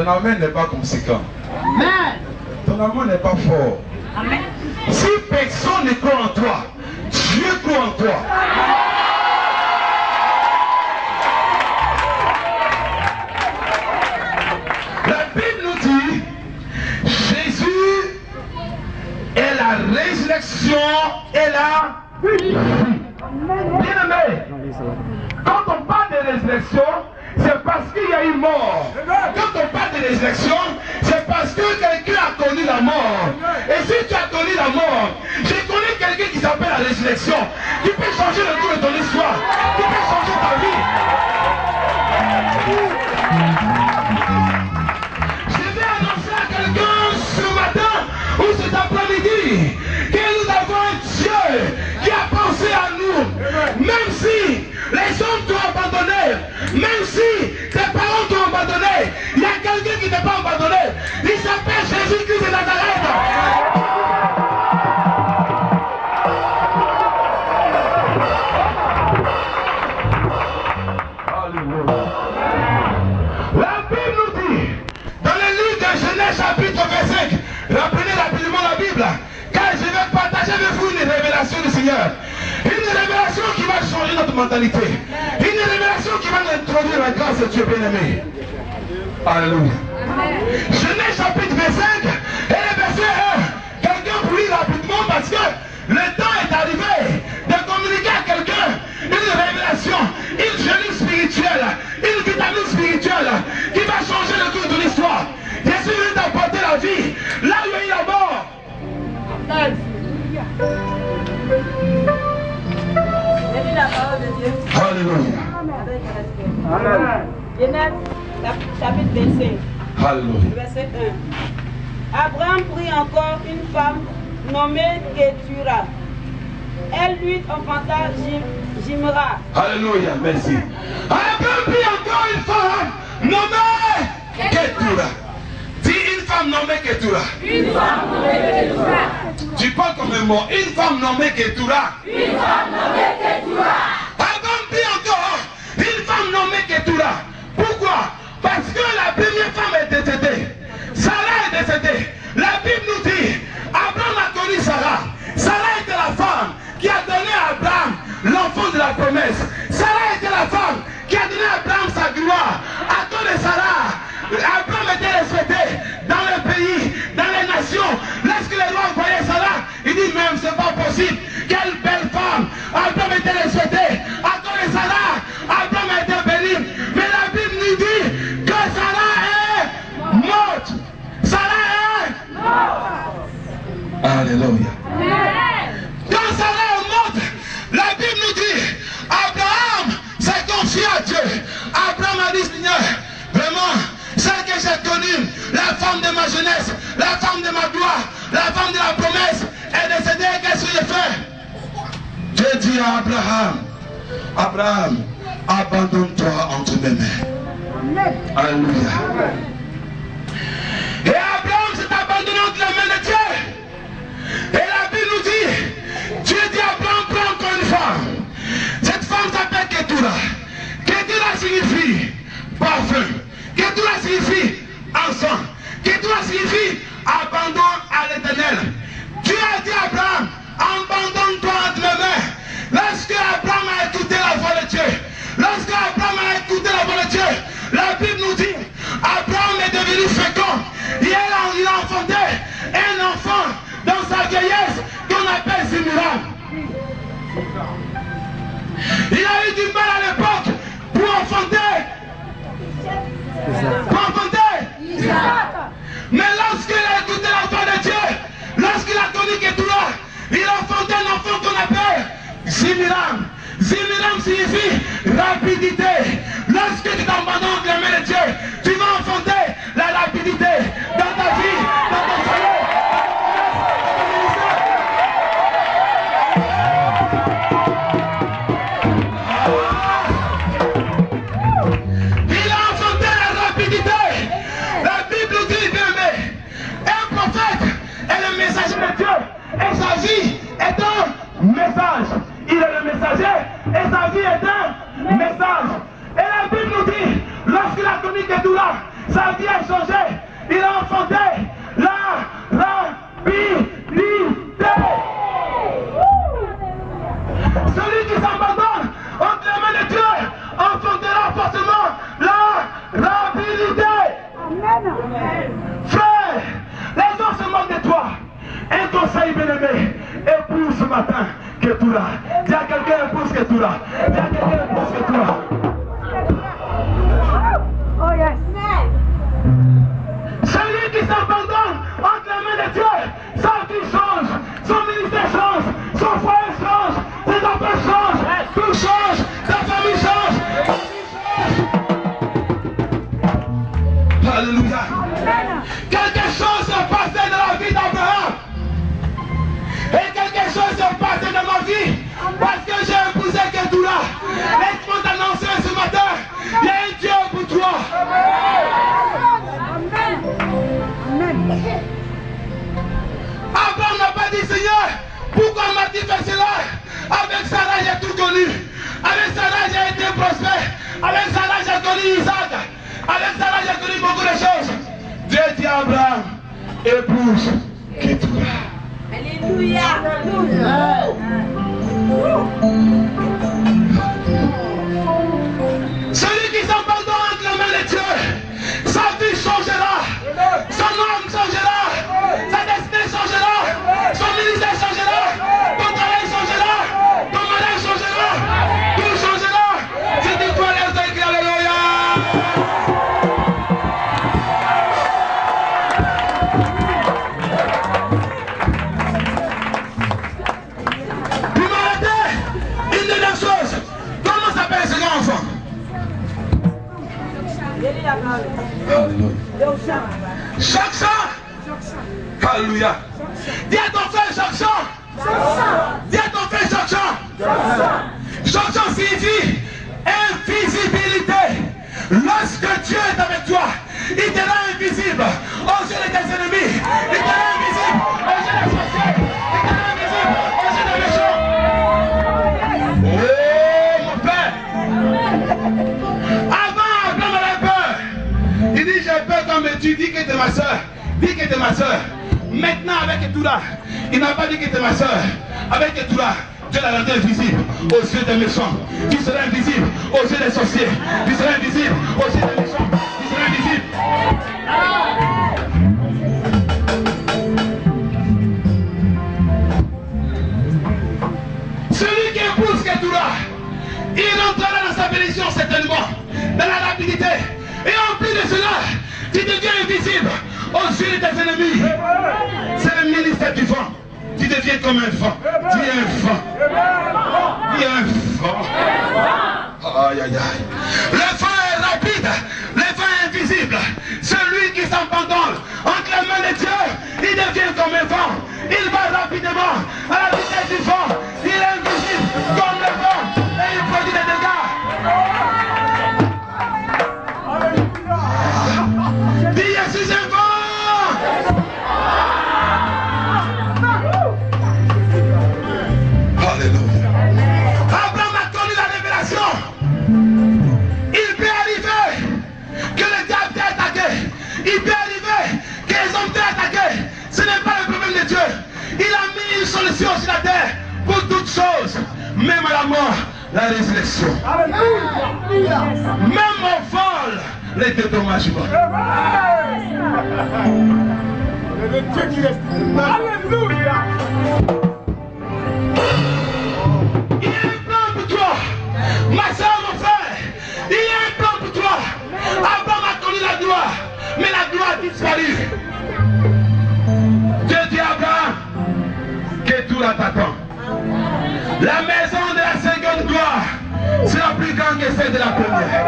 Ton amen n'est pas conséquent. Amen. Ton amour n'est pas fort. Amen. Si personne ne croit en toi, Dieu croit en toi. La Bible nous dit, Jésus est la résurrection et la vie. Bien-aimé, quand on parle de résurrection, c'est parce qu'il y a eu mort. Quand on parle de résurrection, c'est parce que quelqu'un a connu la mort. Et si tu as connu la mort, j'ai connu quelqu'un qui s'appelle la résurrection, qui peut changer le cours de ton histoire, qui peut changer ta vie. Je vais annoncer à quelqu'un ce matin ou cet après-midi que nous avons un Dieu qui a pensé à nous. Même si les hommes t'ont abandonné, même si tes parents t'ont abandonné, il y a quelqu'un qui ne t'a pas abandonné. Il s'appelle Jésus-Christ de Nazareth. La Bible nous dit, dans le livre de Genèse chapitre 25, reprenez rapidement la Bible, car je vais partager avec vous une révélation du Seigneur. Une révélation qui va changer notre mentalité. Une révélation qui va nous introduire la grâce de Dieu bien-aimé. Alléluia. Genèse chapitre 25 et le verset 1. Quelqu'un pour lire rapidement parce que le temps est arrivé de communiquer à quelqu'un une révélation, une génie spirituelle, une vitamine spirituelle qui va changer le cours de l'histoire. Jésus vient d'apporter la vie là où il y a eu la mort. La parole de Dieu. Alléluia. Amen. Genèse chapitre 25. Alléluia. Verset 1. Abraham prit encore une femme nommée Ketura. Elle lui enfanta Jimra. Alléluia, merci. Abraham prit encore une femme nommée Ketura. Dis une femme nommée Ketura. Une femme nommée Ketura. Tu parles comme un mot. Une femme nommée Ketura. Une femme nommée Ketura. Abraham prit encore une femme nommée Ketura. Pourquoi? Parce que la première femme est décédée. Sarah est décédée. La Bible nous dit, Abraham a connu Sarah. Sarah était la femme qui a donné à Abraham l'enfant de la promesse. Sarah était la femme qui a donné à Abraham sa gloire. À cause de Sarah, Abraham était respecté dans le pays, dans les nations. Lorsque le roi voyait Sarah, il dit même c'est pas possible. Quelle belle femme. Abraham était respecté. À cause de Sarah, Abraham a été béni. Mais la Bible nous dit que Sarah est morte. Sarah est morte. Alléluia. Quand Sarah est morte, la Bible nous dit, Abraham s'est confié à Dieu. Abraham a dit, Seigneur, vraiment, celle que j'ai connue, la femme de ma jeunesse, la femme de ma gloire, la femme de la promesse, est décédée. Qu'est-ce que j'ai fait? Dieu dit à Abraham, Abraham, abandonne-toi entre mes mains. Alléluia. Et Abraham s'est abandonné entre les mains de Dieu. Et la Bible nous dit, Dieu dit à Abraham, prends encore une femme. Cette femme s'appelle Ketura. Ketura signifie parfum. Ketura signifie encens. Ketura signifie abandon à l'Éternel. Dieu a dit à Abraham, abandonne-toi entre mes mains. Lorsque Abraham a écouté la voix de Dieu, lorsque Abraham a écouté la voix de Dieu, la Bible nous dit, Abraham est devenu fécond. Il a enfanté un enfant dans sa vieillesse qu'on appelle Zimran. Il a eu du mal à l'époque pour enfanter. Mais lorsqu'il a écouté la voix de Dieu, lorsqu'il a connu Ketura, il a enfanté un enfant qu'on appelle Zimran. Zimran signifie rapidité. Lorsque tu t'abandonnes entre les mains de Dieu, tu vas enfanter la rapidité dans ta vie, dans ton foyer. Il a enfanté la rapidité. La Bible nous dit, bien aimé, un prophète est le messager de Dieu et sa vie est un message. Il est le messager et sa vie est un message. Et la Bible nous dit, lorsqu'il a connu Ketura, Sa vie a changé. Il a enfanté la rapidité. Celui qui s'abandonne entre les mains de Dieu enfantera forcément la rapidité. Frère, les gens se moquent de toi. Un conseil bien-aimé, épouse ce matin Ketura. Dis à quelqu'un épouse Ketura. Dis à quelqu'un épouse Ketura. Oh yes. Celui qui s'abandonne entre les mains de Dieu, sa vie change, son ministère change, son foyer change, ses enfants changent, tout change, ta famille change, ta vie change. Alléluia. Quelque chose se passait dans la vie d'Abraham. Et quelque chose se passait dans ma vie parce que j'ai épousé Ketura. Laisse-moi t'annoncer ce matin, il y a un Dieu pour toi. Abraham n'a pas dit Seigneur, pourquoi m'a-t-il fait cela? Avec Sarah j'ai tout connu. Avec Sarah j'ai été prospère. Avec Sarah j'ai connu Isaac. Avec Sarah j'ai connu beaucoup de choses. Dieu dit à Abraham, épouse Ketura. Alléluia. Celui qui s'abandonne entre les mains de Dieu, sa vie changera, son âme changera, sa destinée changera, son ministère changera, ton travail changera, ton mariage changera, tout changera. Si tu crois les écrits, alléluia. Puis m'arrêter, une dernière chose. Comment s'appelle ce grand enfant? Jackson. Alléluia. Dis à ton frère Jackson. Dis à ton frère Jackson. Jackson signifie invisibilité. Lorsque Dieu est avec toi, il te rend invisible aux yeux de tes ennemis. Il te rend invisible aux yeux des sorciers. Il te rend invisible aux yeux des méchants. Oh mon père. Avant Abraham avait peur. Il dit j'ai peur quand tu dis que tu es ma soeur. Dis que tu es ma soeur. Maintenant avec Ketura, il n'a pas dit que tu es ma soeur. Avec Ketura, Dieu l'a rendu invisible aux yeux des méchants. Tu seras invisible aux yeux des sorciers. Tu seras invisible aux yeux des méchants. Tu seras invisible. Celui qui épouse Ketura, il entrera dans sa bénédiction certainement, dans la rapidité. Et en plus de cela, tu deviens invisible aux yeux de tes ennemis. C'est le ministère du vent. Tu deviens comme un vent. Tu es un vent. Tu es un vent. Aïe, aïe, aïe. Le vent est rapide. Le vent est invisible. Celui qui s'abandonne entre les mains de Dieu, il devient comme un vent. Il va rapidement à la vitesse du vent. Il est invisible comme le vent. Et il produit des dégâts. Dis, je suis un vent. Alléluia. Abraham a connu la révélation. Il peut arriver que le diable t'ait attaqué. Il peut arriver que les hommes t'aient attaqué. Ce n'est pas le problème de Dieu. Il a mis une solution sur la terre pour toutes choses. Même à la mort, la résurrection. Même au vol, les dédommagements. Alléluia. Il y a un plan pour toi. Ma soeur, mon frère. Il y a un plan pour toi. Abraham a connu la gloire. Mais la gloire a disparu. Dieu dit à Abraham que tout t'attend. La maison de la seconde gloire sera plus grande que celle de la première.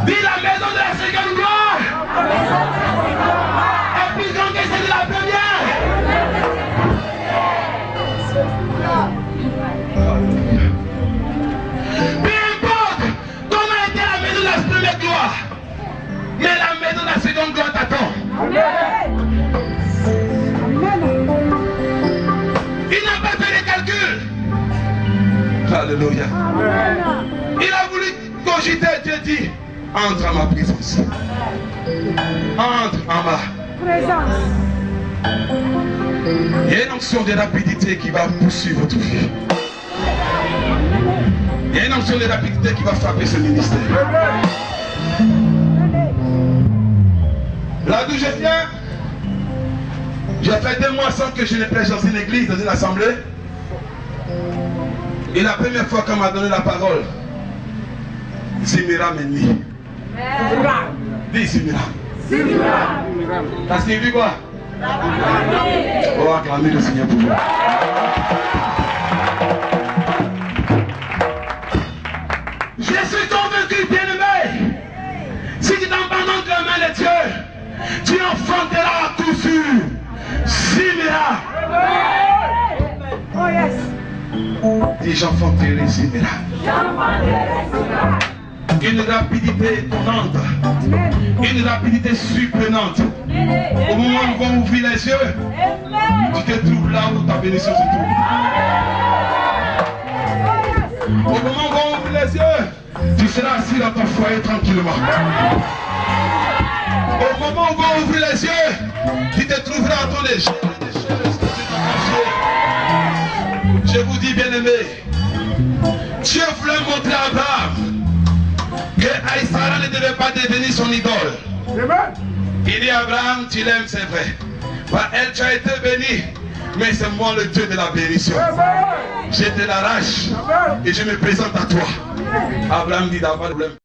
Dis la maison de la seconde gloire est plus grande que celle de la première. Peu importe comment était la maison de la première gloire, mais la maison de la seconde gloire t'attend. Il n'a pas fait de calcul. Alléluia. Il a voulu cogiter, Dieu dit, entre à ma présence. Entre en ma Présence. Il y a une onction de rapidité qui va poursuivre votre vie. Il y a une onction de rapidité qui va frapper ce ministère. Là d'où je viens, j'ai fait 2 mois sans que je ne prêche dans une église, dans une assemblée. Et la première fois qu'on m'a donné la parole, Zimira Menni. Dis Zimira. Ça signifie quoi? On va acclamer le Seigneur pour moi. Je suis convaincu, bien-aimé, si tu t'abandonnes la main de Dieu, tu enfanteras à coup sûr. Zimira. Oh yes. Dis j'enfanterai Zimira. Une rapidité étonnante, une rapidité surprenante. Au moment où on va ouvrir les yeux, tu te trouves là où ta bénédiction se trouve. Au moment où on ouvre les yeux, tu seras assis dans ton foyer tranquillement. Au moment où on ouvre les yeux, tu te trouveras en train de gérer des choses que tu n'as pas fait. Je vous dis, bien-aimé, Dieu voulait montrer à Abraham que Aïsara ne devait pas devenir son idole. Il dit Abraham, tu l'aimes, c'est vrai. Par elle, tu as été béni, mais c'est moi le Dieu de la bénédiction. Je te l'arrache et je me présente à toi. Abraham dit, pas de problème.